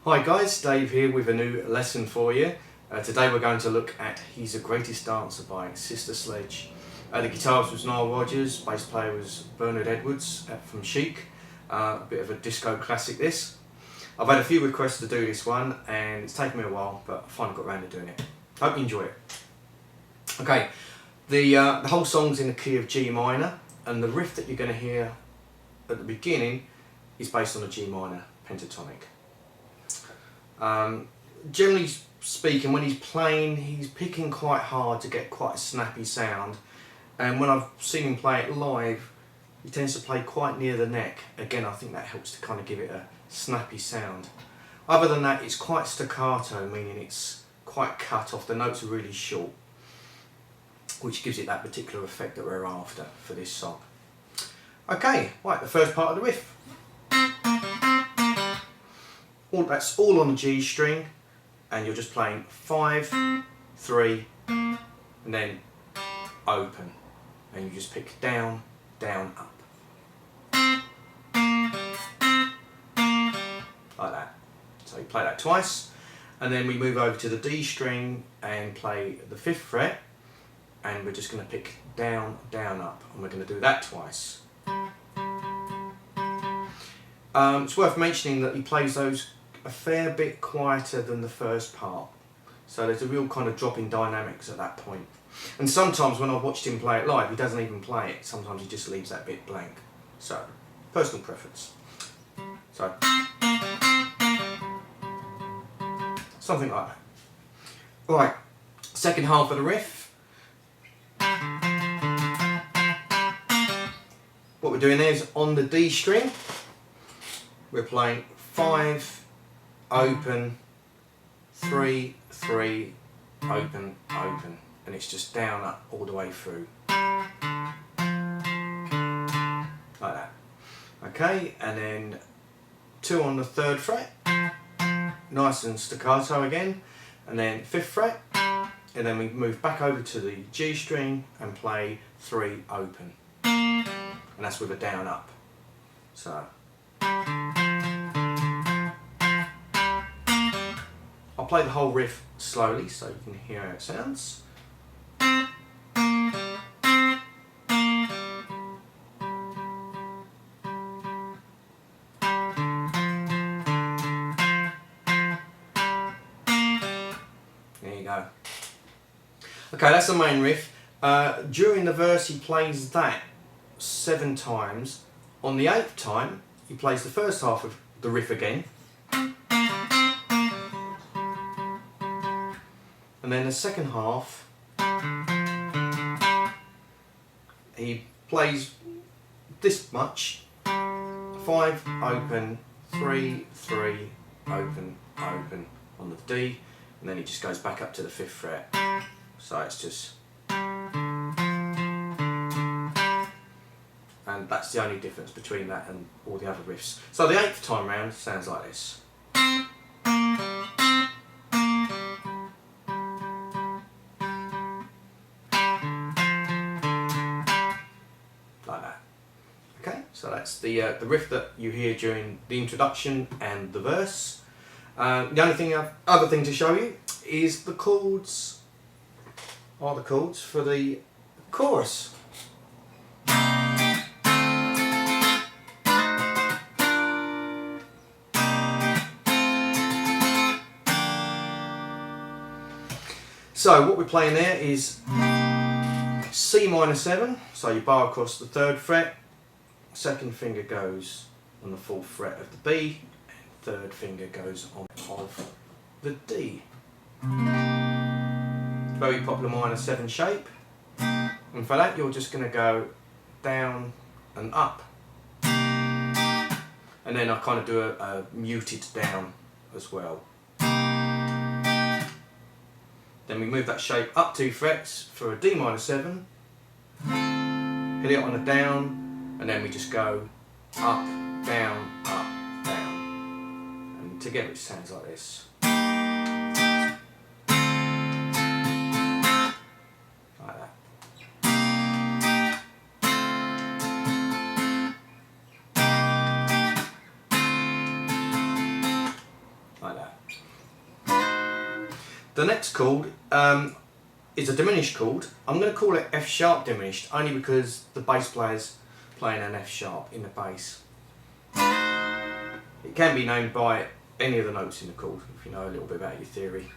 Hi guys, Dave here with a new lesson for you. Today we're going to look at He's the Greatest Dancer by Sister Sledge. The guitarist was Nile Rodgers, bass player was Bernard Edwards from Chic. A bit of a disco classic this. I've had a few requests to do this one and it's taken me a while, but I finally got around to doing it. Hope you enjoy it. Okay, the whole song's in the key of G minor, and the riff that you're going to hear at the beginning is based on a G minor pentatonic. Generally speaking, when he's playing, he's picking quite hard to get quite a snappy sound, and when I've seen him play it live, he tends to play quite near the neck. Again, I think that helps to kind of give it a snappy sound. Other than that, it's quite staccato, meaning it's quite cut off. The notes are really short, which gives it that particular effect that we're after for this song. Okay, right, the first part of the riff. That's all on the G string, and you're just playing 5, 3, and then open, and you just pick down, down, up. Like that. So you play that twice, and then we move over to the D string and play the 5th fret, and we're just going to pick down, down, up, and we're going to do that twice. It's worth mentioning that he plays those a fair bit quieter than the first part, so there's a real kind of drop in dynamics at that point. And sometimes when I've watched him play it live, he doesn't even play it. Sometimes he just leaves that bit blank. So, personal preference. So, something like that. Right, second half of the riff. What we're doing there is on the D string, we're playing 5, open, 3, 3, open, open, and it's just down, up, all the way through. Like that. Okay, and then 2 on the 3rd fret, nice and staccato again, and then 5th fret, and then we move back over to the G string and play 3, open, and that's with a down, up. So. I'll play the whole riff slowly so you can hear how it sounds. There you go. Okay, that's the main riff. During the verse he plays that 7 times. On the 8th time he plays the first half of the riff again. And then the second half, he plays this much, 5, open, 3, 3, open, open on the D, and then he just goes back up to the 5th fret. So it's just, and that's the only difference between that and all the other riffs. So the 8th time round sounds like this. Like that. Okay, so that's the riff that you hear during the introduction and the verse. The only other thing to show you is the chords. Are the chords for the chorus. So what we're playing there is C minor 7, so you bar across the 3rd fret, 2nd finger goes on the 4th fret of the B, and 3rd finger goes on of the D. Very popular minor 7 shape, and for that you're just going to go down and up, and then I kind of do a muted down as well. Then we move that shape up 2 frets for a D minor 7, hit it on a down, and then we just go up, down, and together it sounds like this. Like that. Like that. The next chord is a diminished chord. I'm going to call it F sharp diminished only because the bass player's playing an F sharp in the bass. It can be named by any of the notes in the chord if you know a little bit about your theory.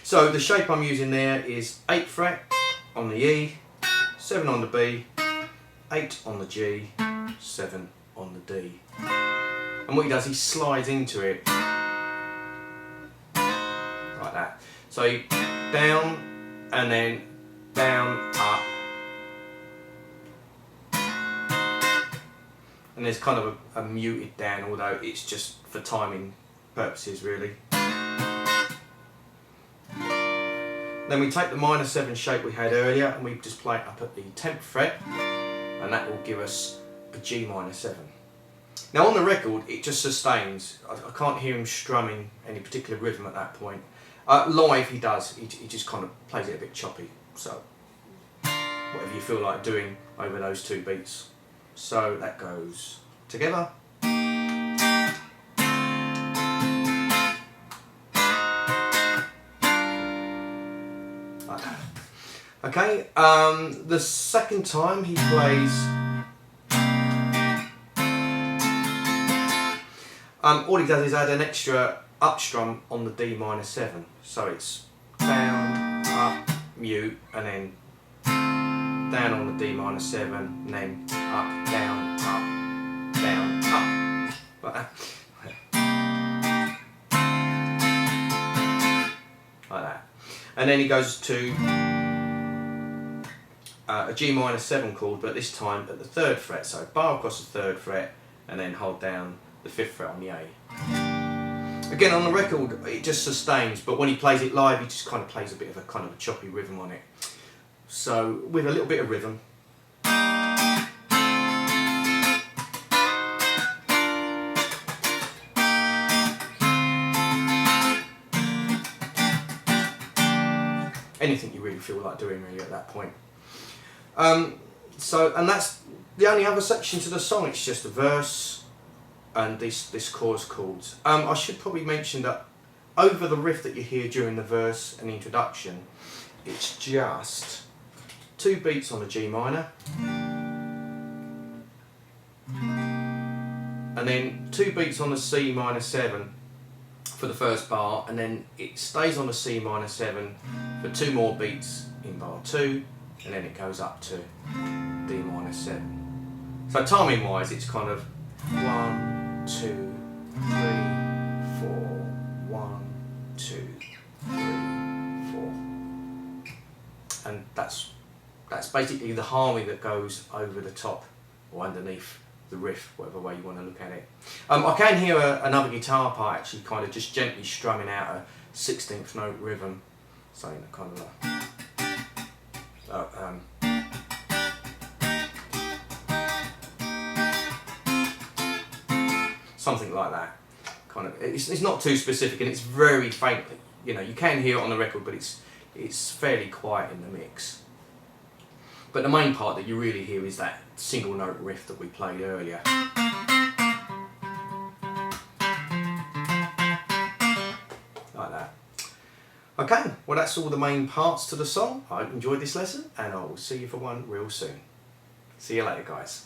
So the shape I'm using there is 8th fret on the E, 7 on the B, 8 on the G, 7 on the D. And what he does, he slides into it like that. So down and then down, up. And there's kind of a muted down, although it's just for timing purposes really. Then we take the minor 7 shape we had earlier and we just play it up at the 10th fret, and that will give us a G minor 7. Now on the record it just sustains. I can't hear him strumming any particular rhythm at that point. Live he does, he just kind of plays it a bit choppy, so whatever you feel like doing over those 2 beats. So that goes together. Like that. Okay, the second time he plays, all he does is add an extra up strum on the D minor 7. So it's down, up, mute, and then down on the D minor 7, and then up, down, up, down, up. Like that. Like that. And then he goes to a G minor 7 chord, but this time at the 3rd fret. So bar across the 3rd fret, and then hold down the 5th fret on the A. Again, on the record, it just sustains, but when he plays it live, he just kind of plays a bit of a kind of a choppy rhythm on it. So with a little bit of rhythm. Anything you really feel like doing really at that point. And that's the only other section to the song. It's just a verse and this chorus chords. I should probably mention that over the riff that you hear during the verse and introduction, it's just 2 beats on the G minor, and then 2 beats on the C minor 7 for the first bar, and then it stays on the C minor 7 for 2 more beats in bar 2, and then it goes up to D minor 7. So timing wise, it's kind of 1, 2, 3, 4, 1, 2, 3, 4, and that's basically the harmony that goes over the top or underneath the riff, whatever way you want to look at it. I can hear another guitar part actually kind of just gently strumming out a 16th note rhythm, so kind of something like that. Kind of, it's not too specific and it's very faint. You know, you can hear it on the record, but it's fairly quiet in the mix. But the main part that you really hear is that single note riff that we played earlier. Like that. Okay, well that's all the main parts to the song. I hope you enjoyed this lesson and I will see you for one real soon. See you later guys.